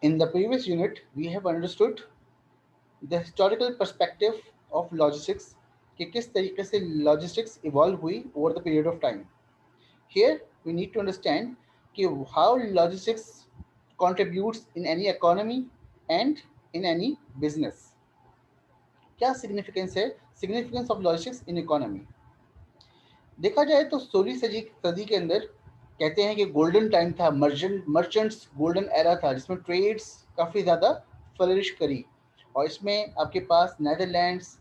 In the previous unit, we have understood the historical perspective of logistics कि किस तरीके से logistics evolve हुई over the period of time. Here, we need to understand कि how logistics contributes in any economy and in any business. क्या significance है significance of logistics in economy? देखा जाए तो 16वीं सदी के अंदर कहते हैं कि गोल्डन टाइम था, मर्चेंट्स गोल्डन एरा था, जिसमें ट्रेड्स काफ़ी ज़्यादा फ्लरिश करी, और इसमें आपके पास नेदरलैंड्स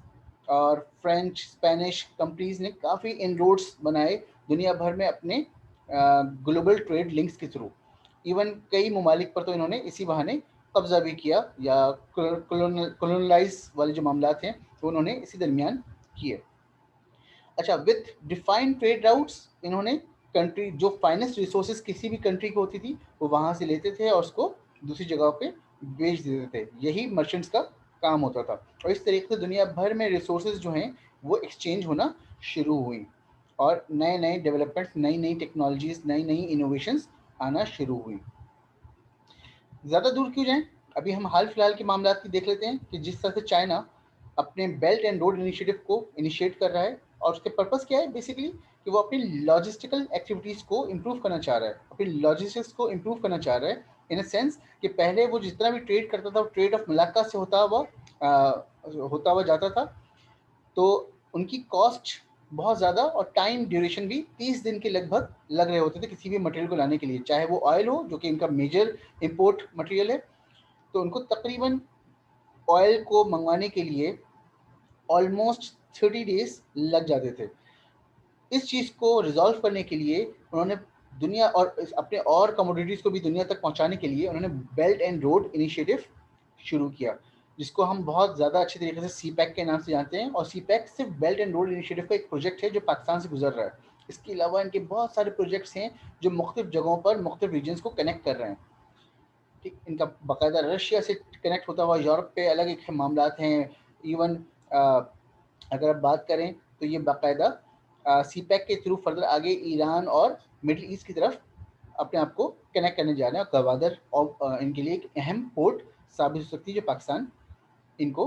और फ्रेंच स्पेनिश कंपनीज ने काफ़ी इनरोड्स बनाए दुनिया भर में अपने ग्लोबल ट्रेड लिंक्स के थ्रू। इवन कई ममालिक पर तो इन्होंने इसी बहाने कब्जा भी किया, या कॉलोनलाइज वाले जो मामला थे वो उन्होंने इसी दरमियान किए। अच्छा, विथ डिफाइंड ट्रेड राउट्स इन्होंने कंट्री जो फाइनेस्ट रिसोर्सेज किसी भी कंट्री को होती थी वो वहाँ से लेते थे और उसको दूसरी जगह पे बेच देते थे। यही मर्चेंट्स का काम होता था, और इस तरीके से दुनिया भर में रिसोर्सेज जो हैं वो एक्सचेंज होना शुरू हुई, और नए नए डेवलपमेंट्स, नई नई टेक्नोलॉजीज, नई नई इनोवेशंस आना शुरू हुई। ज़्यादा दूर क्यों जाएं, अभी हम हाल फिलहाल के मामला की देख लेते हैं कि जिस तरह से चाइना अपने बेल्ट एंड रोड इनिशिएटिव को इनिशिएट कर रहा है, और उसके पर्पस क्या है बेसिकली कि वो अपनी लॉजिस्टिकल एक्टिविटीज़ को इम्प्रूव करना चाह रहा है, अपनी लॉजिस्टिक्स को इम्प्रूव करना चाह रहा है, इन अ सेंस कि पहले वो जितना भी ट्रेड करता था वो ट्रेड ऑफ मलाक्का से होता हुआ जाता था, तो उनकी कॉस्ट बहुत ज़्यादा और टाइम ड्यूरेशन भी 30 दिन के लगभग लग रहे होते थे किसी भी मटेरियल को लाने के लिए, चाहे वो ऑयल हो जो कि इनका मेजर इम्पोर्ट मटेरियल है। तो उनको तकरीबन ऑयल को मंगवाने के लिए ऑलमोस्ट 30 डेज लग जाते थे। इस चीज़ को रिजॉल्व करने के लिए उन्होंने दुनिया और अपने और कमोडिटीज़ को भी दुनिया तक पहुंचाने के लिए उन्होंने बेल्ट एंड रोड इनिशिएटिव शुरू किया, जिसको हम बहुत ज़्यादा अच्छे तरीके से सी पैक के नाम से जानते हैं। और सी पैक सिर्फ बेल्ट एंड रोड इनिशिएटिव का एक प्रोजेक्ट है जो पाकिस्तान से गुजर रहा है। इसके अलावा इनके बहुत सारे प्रोजेक्ट्स हैं जो मुख्तलिफ जगहों पर मुख्तलिफ रीजन्स को कनेक्ट कर रहे हैं। ठीक, इनका बाकायदा रशिया से कनेक्ट होता हुआ यूरोप पे अलग एक मामला हैं। इवन अगर आप बात करें तो ये बाकायदा सी पैक के थ्रू फर्दर आगे ईरान और मिडिल ईस्ट की तरफ अपने आप को कनेक्ट करने जा रहे हैं, और गवादर और इनके लिए एक अहम पोर्ट साबित हो सकती है जो पाकिस्तान इनको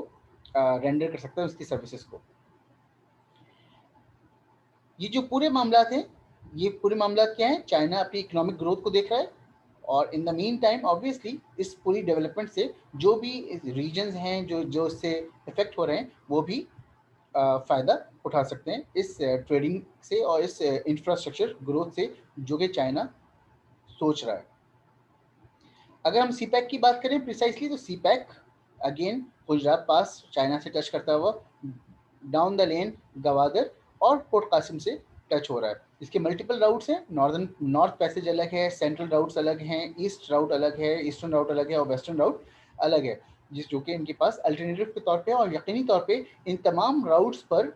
रेंडर कर सकता है उसकी सर्विसेज को। ये जो पूरे मामला हैं, ये पूरे मामला क्या है, चाइना अपनी इकोनॉमिक ग्रोथ को देख रहा है, और in the mean time obviously इस पूरी डेवलपमेंट से जो भी रीजन्स हैं जो जो इससे इफेक्ट हो रहे हैं वो भी फ़ायदा उठा सकते हैं इस ट्रेडिंग से और इस इंफ्रास्ट्रक्चर ग्रोथ से जो कि चाइना सोच रहा है। अगर हम सी पैक की बात करें प्रिसाइसली, तो सी पैक अगेन गुजरात पास चाइना से टच करता हुआ डाउन द लेन गवादर और पोर्ट कासिम से टच हो रहा है। इसके मल्टीपल राउट्स हैं, नॉर्थ पैसेज अलग है, सेंट्रल राउट्स अलग हैं, ईस्ट राउट अलग है, ईस्टर्न राउट अलग है, और वेस्टर्न राउट अलग है, जिस जो कि इनके पास अल्टरनेटिव के तौर पे, और यकीनी तौर पे इन तमाम राउट्स पर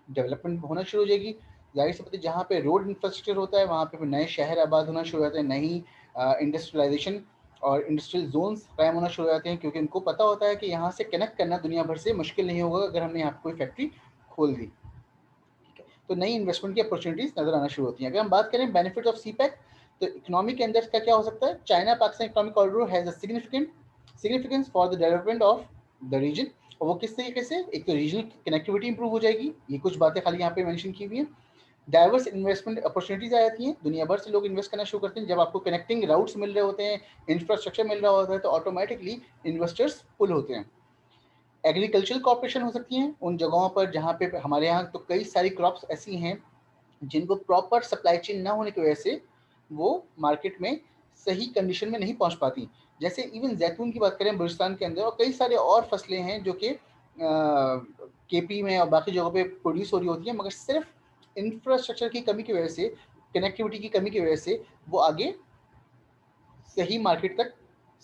डेवलपमेंट होना शुरू हो जाएगी। जाहिर सी बात है, जहाँ पे रोड इंफ्रास्ट्रक्चर होता है वहाँ पे नए शहर आबाद होना शुरू हो जाते हैं, नई इंडस्ट्रियलाइजेशन और इंडस्ट्रियल जोन्स कायम होना शुरू हो जाते हैं, क्योंकि उनको पता होता है कि यहाँ से कनेक्ट करना दुनिया भर से मुश्किल नहीं होगा अगर हमने यहाँ कोई फैक्ट्री खोल दी। ठीक है, तो नई इन्वेस्टमेंट की अपॉर्चुनिटीज नजर आना शुरू होती हैं। अगर हम बात करें बेनिफिट ऑफ सी पैक, तो इकोनॉमी के अंदर का क्या हो सकता है, China Pakistan economic corridor has a significance for the development of the region. और वो किस तरीके से, एक तो रीजनल कनेक्टिविटी इंप्रूव हो जाएगी, ये कुछ बातें खाली यहाँ पे मेंशन की हुई हैं। डाइवर्स इन्वेस्टमेंट अपॉर्चुनिटीज आ जाती हैं, दुनिया भर से लोग इन्वेस्ट करना शुरू करते हैं। जब आपको कनेक्टिंग राउट्स मिल रहे होते हैं, इंफ्रास्ट्रक्चर मिल रहा होता है, तो ऑटोमेटिकली इन्वेस्टर्स पुल होते हैं। एग्रीकल्चरल कॉपरेशन हो सकती हैं उन जगहों पर जहाँ पे हमारे यहाँ तो कई सारी क्रॉप्स ऐसी हैं जिनको प्रॉपर सप्लाई चेन ना होने की वजह से वो मार्केट में सही कंडीशन में नहीं पहुंच पाती। जैसे इवन जैतून की बात करें बलूचिस्तान के अंदर, और कई सारे और फसलें हैं जो कि केपी में और बाकी जगहों पे प्रोड्यूस हो रही होती हैं, मगर सिर्फ इंफ्रास्ट्रक्चर की कमी की वजह से, कनेक्टिविटी की कमी की वजह से वो आगे सही मार्केट तक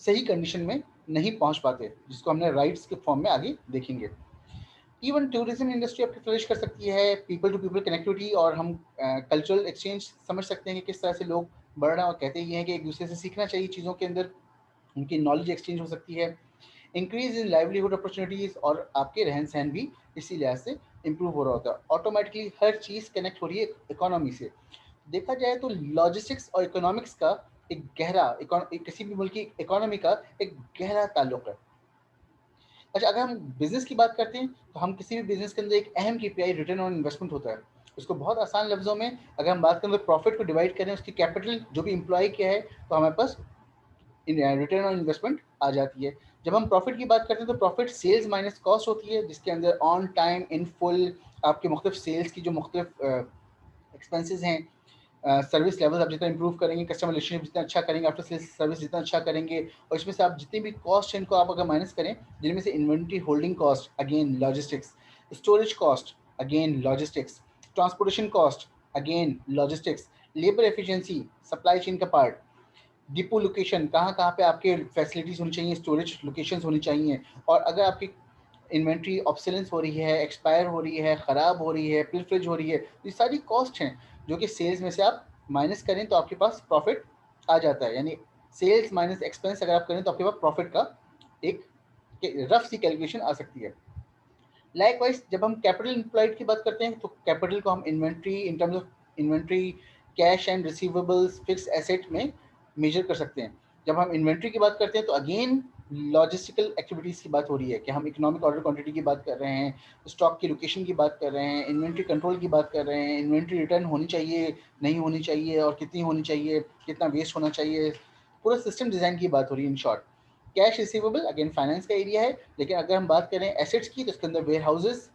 सही कंडीशन में नहीं पहुंच पाते, जिसको हमने राइट्स के फॉर्म में आगे देखेंगे। इवन टूरिज्म इंडस्ट्री आपकी फ्लरिश कर सकती है, पीपल टू पीपल कनेक्टिविटी, और हम कल्चरल एक्सचेंज समझ सकते हैं कि किस तरह से लोग बढ़ रहे हैं, और कहते ये हैं कि एक दूसरे से सीखना चाहिए चीज़ों के अंदर, उनकी नॉलेज एक्सचेंज हो सकती है। इंक्रीज इन लाइवलीहुड अपॉर्चुनिटीज़, और आपके रहन सहन भी इसी लिहाज से इंप्रूव हो रहा होता है। ऑटोमेटिकली हर चीज़ कनेक्ट हो रही है इकोनॉमी से। देखा जाए तो लॉजिस्टिक्स और इकोनॉमिक्स का एक गहरा किसी भी मुल्क की इकोनॉमी का एक गहरा ताल्लुक है। अच्छा, अगर हम बिजनेस की बात करते हैं तो हम किसी भी बिजनेस के अंदर एक अहम KPI रिटर्न ऑन इन्वेस्टमेंट होता है। उसको बहुत आसान लफ्जों में अगर हम बात करें तो प्रॉफिट को डिवाइड करें उसकी कैपिटल जो भी एम्प्लॉय किया है तो हमारे पास रिटर्न ऑन इन्वेस्टमेंट आ जाती है। जब हम प्रॉफिट की बात करते हैं तो प्रॉफिट सेल्स माइनस कॉस्ट होती है, जिसके अंदर ऑन टाइम इन फुल आपके मुख्तलिफ सेल्स की जो मुख्तलिफ एक्सपेंसेस हैं, सर्विस लेवल आप जितना इंप्रूव करेंगे, कस्टमर रिलेशनशिप जितना अच्छा करेंगे, आफ्टर सेल्स सर्विस जितना अच्छा करेंगे, और इसमें से आप जितनी भी कॉस्ट हैं इनको आप अगर माइनस करें, जिनमें से inventory holding cost again logistics, storage cost again logistics, transportation cost again logistics, labour efficiency supply chain का पार्ट, डिपो लोकेशन कहाँ कहाँ पे आपके फैसिलिटीज़ होनी चाहिए, स्टोरेज लोकेशंस होनी चाहिए, और अगर आपकी इन्वेंट्री ऑब्सोलेंस हो रही है, एक्सपायर हो रही है, ख़राब हो रही है, पिलफ्रेज हो रही है, तो ये सारी कॉस्ट हैं जो कि सेल्स में से आप माइनस करें तो आपके पास प्रॉफिट आ जाता है। यानी सेल्स माइनस एक्सपेंस अगर आप करें तो आपके पास प्रॉफिट का एक रफ सी कैलकुलेशन आ सकती है। लाइकवाइज जब हम कैपिटल एम्प्लॉयड की बात करते हैं तो कैपिटल को हम inventory in terms of inventory, cash and receivables, fix asset में मेजर कर सकते हैं। जब हम इन्वेंट्री की बात करते हैं तो अगेन लॉजिस्टिकल एक्टिविटीज़ की बात हो रही है कि हम इकोनॉमिक ऑर्डर क्वांटिटी की बात कर रहे हैं, स्टॉक की लोकेशन की बात कर रहे हैं, इन्वेंट्री कंट्रोल की बात कर रहे हैं, इन्वेंट्री रिटर्न होनी चाहिए नहीं होनी चाहिए और कितनी होनी चाहिए, कितना वेस्ट होना चाहिए, पूरा सिस्टम डिज़ाइन की बात हो रही है in short. Cash receivable again finance का एरिया है, लेकिन अगर हम बात करें एसेट्स की तो इसके अंदर वेयर हाउसेज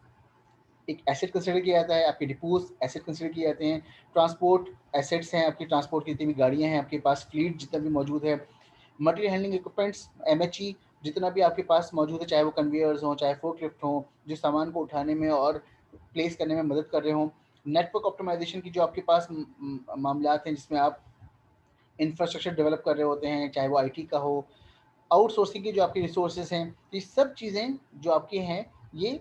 एक एसेट कंसिडर किया जाता है, आपके डिपोज एसेट कंसिडर किए जाते हैं, ट्रांसपोर्ट एसेट्स हैं, आपकी ट्रांसपोर्ट की जितनी भी गाड़ियां हैं आपके पास, फ्लीट जितना भी मौजूद है, मटेरियल हैंडलिंग इक्विपमेंट्स MHE जितना भी आपके पास मौजूद है, चाहे वो कन्वेयर्स हों चाहे फोर्कलिफ्ट हों जो सामान को उठाने में और प्लेस करने में मदद कर रहे हों, नेटवर्क ऑप्टिमाइजेशन की जो आपके पास मामलात हैं जिसमें आप इंफ्रास्ट्रक्चर डेवलप कर रहे होते हैं, चाहे वो IT का हो, आउटसोर्सिंग की जो आपकी रिसोर्सेज हैं, ये सब चीज़ें जो आपके हैं ये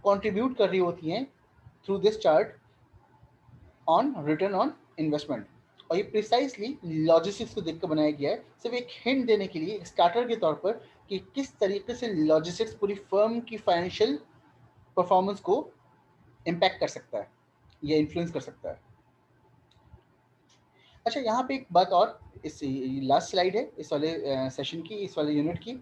कंट्रीब्यूट कर रही होती हैं through this chart on return on investment. और ये प्रिसाइसली लॉजिस्टिक्स को देखकर बनाया गया है, सिर्फ एक हिंट देने के लिए, एक स्टार्टर के तौर पर कि किस तरीके से लॉजिस्टिक्स पूरी फर्म की फाइनेंशियल परफॉर्मेंस को इम्पैक्ट कर सकता है या इन्फ्लुएंस कर सकता है। अच्छा, यहाँ पे एक बात और, इस लास्ट स्लाइड है इस वाले सेशन की, इस वाले यूनिट की,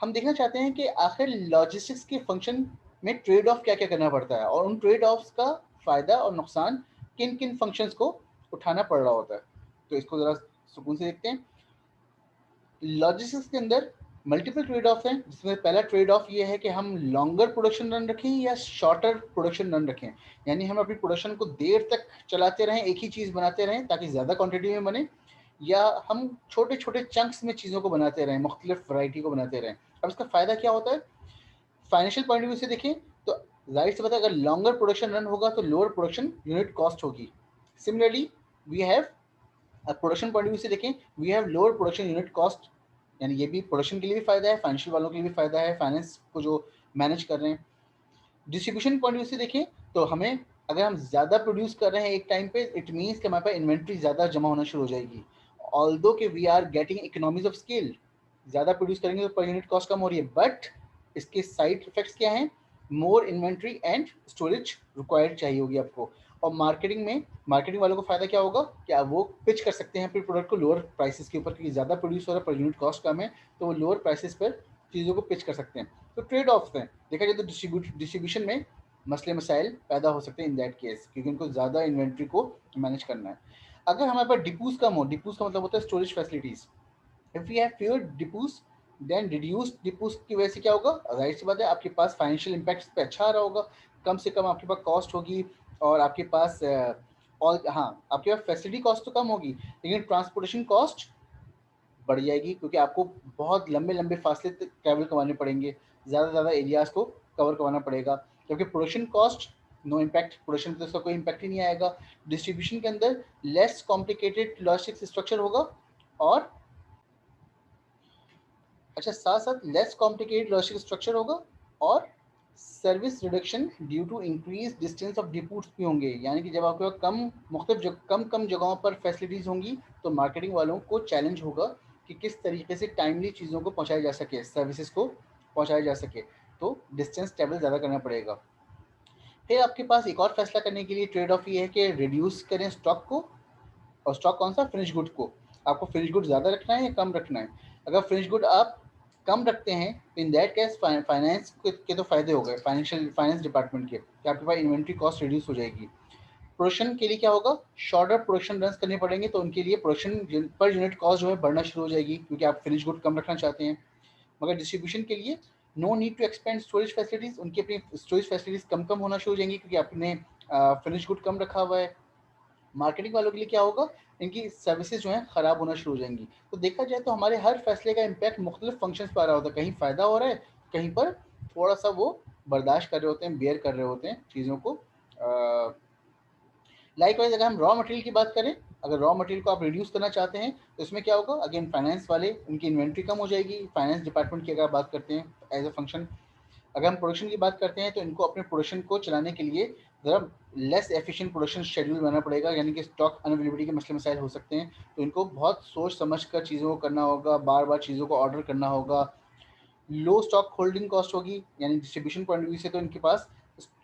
हम देखना चाहते हैं कि आखिर लॉजिस्टिक्स के फंक्शन में ट्रेड ऑफ क्या क्या करना पड़ता है और उन ट्रेड ऑफ्स का फ़ायदा और नुकसान किन किन फंक्शंस को उठाना पड़ रहा होता है। तो इसको ज़रा सुकून से देखते हैं। लॉजिस्टिक्स के अंदर मल्टीपल ट्रेड ऑफ हैं, जिसमें पहला ट्रेड ऑफ ये है कि हम लॉन्गर प्रोडक्शन रन रखें या शॉर्टर प्रोडक्शन रन रखें, यानी हम अपनी प्रोडक्शन को देर तक चलाते रहें, एक ही चीज़ बनाते रहें ताकि ज़्यादा क्वांटिटी में बने, या हम छोटे छोटे चंक्स में चीज़ों को बनाते रहें, मुख्तलिफ वैरायटी को बनाते रहें। अब इसका फ़ायदा क्या होता है फाइनेंशियल पॉइंट ऑफ व्यू से देखें तो जाहिर सी बात है अगर लॉन्गर प्रोडक्शन रन होगा तो लोअर प्रोडक्शन यूनिट कॉस्ट होगी। Similarly we have production point of view से देखें, we have lower production unit cost, यानी ये भी प्रोडक्शन के लिए भी फायदा है, फाइनेंशियल वालों के लिए भी फायदा है, फाइनेंस को जो मैनेज कर रहे हैं। डिस्ट्रीब्यूशन पॉइंट ऑफ व्यू से देखें तो हमें अगर हम ज़्यादा प्रोड्यूस कर रहे हैं एक टाइम पे, इट मीन्स कि हमारे पास इन्वेंट्री ज़्यादा जमा होना शुरू हो जाएगी। ऑल्दो कि we are getting economies of scale, ज़्यादा प्रोड्यूस करेंगे तो पर यूनिट कॉस्ट कम हो रही है, बट इसके साइड इफेक्ट्स क्या हैं, मोर इन्वेंट्री एंड स्टोरेज रिक्वायर्ड चाहिए होगी आपको। और मार्केटिंग में मार्केटिंग वालों को फायदा क्या होगा कि आप वो पिच कर सकते हैं अपने प्रोडक्ट को लोअर प्राइसेस के ऊपर, क्योंकि ज़्यादा प्रोड्यूस हो रहा है पर यूनिट कॉस्ट कम है, तो वो लोअर प्राइसेस पर चीज़ों को पिच कर सकते हैं। तो ट्रेड ऑफ हैं, देखा जाए तो डिस्ट्रीब्यूशन में मसले मसाइल पैदा हो सकते हैं इन दैट केस, क्योंकि उनको ज़्यादा इन्वेंट्री को मैनेज करना है। अगर हमारे पास डिपूज कम हो, डिपूज का मतलब होता है storage facilities, if we have fewer depots then reduce depots की वजह से क्या होगा, जाहिर सी बात है आपके पास फाइनेंशियल इम्पैक्ट पे अच्छा आ रहा होगा, कम से कम आपके पास कॉस्ट होगी, और आपके पास ऑल हाँ आपके पास फैसिलिटी कॉस्ट तो कम होगी, लेकिन ट्रांसपोर्टेशन कॉस्ट बढ़ जाएगी, क्योंकि आपको बहुत लंबे लंबे फासले तक ट्रैवल करवाने पड़ेंगे, ज़्यादा एरियाज को कवर करवाना पड़ेगा, जबकि production cost no impact, production पे उसका कोई इम्पैक्ट ही नहीं आएगा। डिस्ट्रीब्यूशन के अंदर लेस कॉम्प्लिकेटेड लॉजिस्टिक्स स्ट्रक्चर होगा, और अच्छा साथ साथ लेस कॉम्प्लिकेटेड लॉजिस्टिक स्ट्रक्चर होगा, और service reduction due to increase distance of depots भी होंगे, यानी कि जब आपके पास कम कम जगहों पर फैसिलिटीज़ होंगी तो मार्केटिंग वालों को चैलेंज होगा कि किस तरीके से टाइमली चीज़ों को पहुंचाया जा सके, सर्विसेज को पहुंचाया जा सके, तो डिस्टेंस ट्रेवल ज़्यादा करना पड़ेगा। फिर आपके पास एक और फैसला करने के लिए ट्रेड ऑफ ये है कि रिड्यूस करें स्टॉक को, और स्टॉक कौन सा, फिनिश गुड को। आपको फिनिश गुड ज़्यादा रखना है या कम रखना है? अगर फिनिश गुड आप कम रखते हैं तो इन दैट केस फाइनेंस के तो फायदे हो गए, फाइनेंस डिपार्टमेंट के, कि आपके पास इन्वेंट्री कॉस्ट रिड्यूस हो जाएगी। प्रोडक्शन के लिए क्या होगा, शॉर्टर प्रोडक्शन रन करने पड़ेंगे, तो उनके लिए प्रोडक्शन पर यूनिट कॉस्ट जो है बढ़ना शुरू हो जाएगी, क्योंकि आप फिनिश गुड कम रखना चाहते हैं। मगर डिस्ट्रीब्यूशन के लिए no need to expend storage facilities, उनकी अपनी स्टोरेज फैसिलिटीज कम कम होना शुरू हो जाएंगी, क्योंकि आपने फिनिश गुड कम रखा हुआ है। मार्केटिंग वालों के लिए क्या होगा, इनकी सर्विसेज जो है खराब होना शुरू हो जाएंगी। तो देखा जाए तो हमारे हर फैसले का इम्पैक्ट मुख्तलिफ फंक्शंस पर आ रहा होता है, कहीं फ़ायदा हो रहा है, कहीं पर थोड़ा सा वो बर्दाश्त कर रहे होते हैं, बेयर कर रहे होते हैं चीज़ों को। लाइकवाइज अगर हम रॉ मटेरियल की बात करें, अगर रॉ मटेरियल को आप रिड्यूस करना चाहते हैं तो इसमें क्या होगा, अगेन फाइनेंस वाले, उनकी इन्वेंट्री कम हो जाएगी। फाइनेंस डिपार्टमेंट की अगर बात करते हैं एज अ फंक्शन, अगर हम प्रोडक्शन की बात करते हैं तो इनको अपने प्रोडक्शन को चलाने के लिए ज़रा लेस एफिशिएंट प्रोडक्शन शेड्यूल बनाना पड़ेगा, यानी कि स्टॉक अवेलेबिलिटी के मसले मसाइल हो सकते हैं, तो इनको बहुत सोच समझ कर चीज़ों को करना होगा, बार बार चीज़ों को ऑर्डर करना होगा। लो स्टॉक होल्डिंग कॉस्ट होगी, यानी डिस्ट्रीब्यूशन पॉइंट ऑफ व्यू से तो इनके पास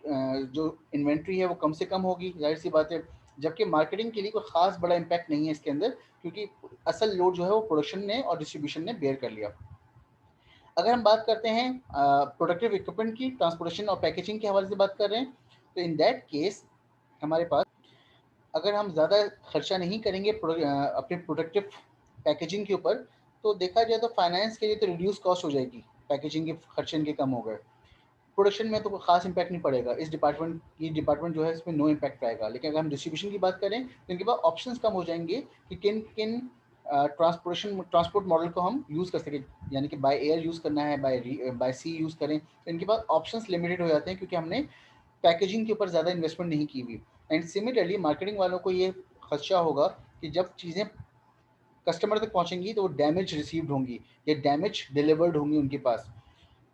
जो इन्वेंट्री है वो कम से कम होगी, जाहिर सी बात है। जबकि मार्केटिंग के लिए कोई खास बड़ा इम्पैक्ट नहीं है इसके अंदर, क्योंकि असल लोड जो है वो प्रोडक्शन ने और डिस्ट्रीब्यूशन ने बेयर कर लिया। अगर हम बात करते हैं प्रोडक्टिव इक्विपमेंट की, ट्रांसपोर्टेशन और पैकेजिंग के हवाले से बात कर रहे हैं, तो इन दैट केस हमारे पास, अगर हम ज़्यादा खर्चा नहीं करेंगे अपने प्रोडक्टिव पैकेजिंग के ऊपर, तो देखा जाए तो फाइनेंस के लिए तो रिड्यूस कॉस्ट हो जाएगी, पैकेजिंग के खर्चे इनके कम हो गए। प्रोडक्शन में तो कोई खास इम्पैक्ट नहीं पड़ेगा, इस डिपार्टमेंट जो है इसमें नो इम्पैक्ट आएगा। लेकिन अगर हम डिस्ट्रीब्यूशन की बात करें तो इनके पास ऑप्शंस कम हो जाएंगे कि किन किन ट्रांसपोर्ट मॉडल को हम यूज़ कर सकें, यानी कि बाय एयर यूज़ करना है, बाय सी यूज़ करें, तो इनके पास ऑप्शंस लिमिटेड हो जाते हैं, क्योंकि हमने पैकेजिंग के ऊपर ज़्यादा इन्वेस्टमेंट नहीं की हुई। एंड सिमिलरली मार्केटिंग वालों को ये खदशा होगा कि जब चीज़ें कस्टमर तक पहुंचेंगी तो वो डैमेज रिसीव्ड होंगी या डैमेज डिलीवर्ड होंगी उनके पास।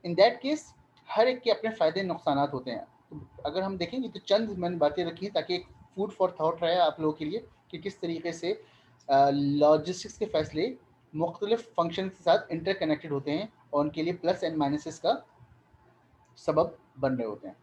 इन दैट केस हर एक के अपने फ़ायदे नुकसान होते हैं। तो अगर हम देखेंगे तो चंद मैंने बातें रखी हैं ताकि एक फूड फॉर थाट रहे आप लोगों के लिए, कि किस तरीके से लॉजिस्टिक्स के फैसले मुख्तलिफ फंक्शन के साथ इंटरकनेक्टेड होते हैं और उनके लिए प्लस एंड माइनसेस का सबब बन रहे होते हैं।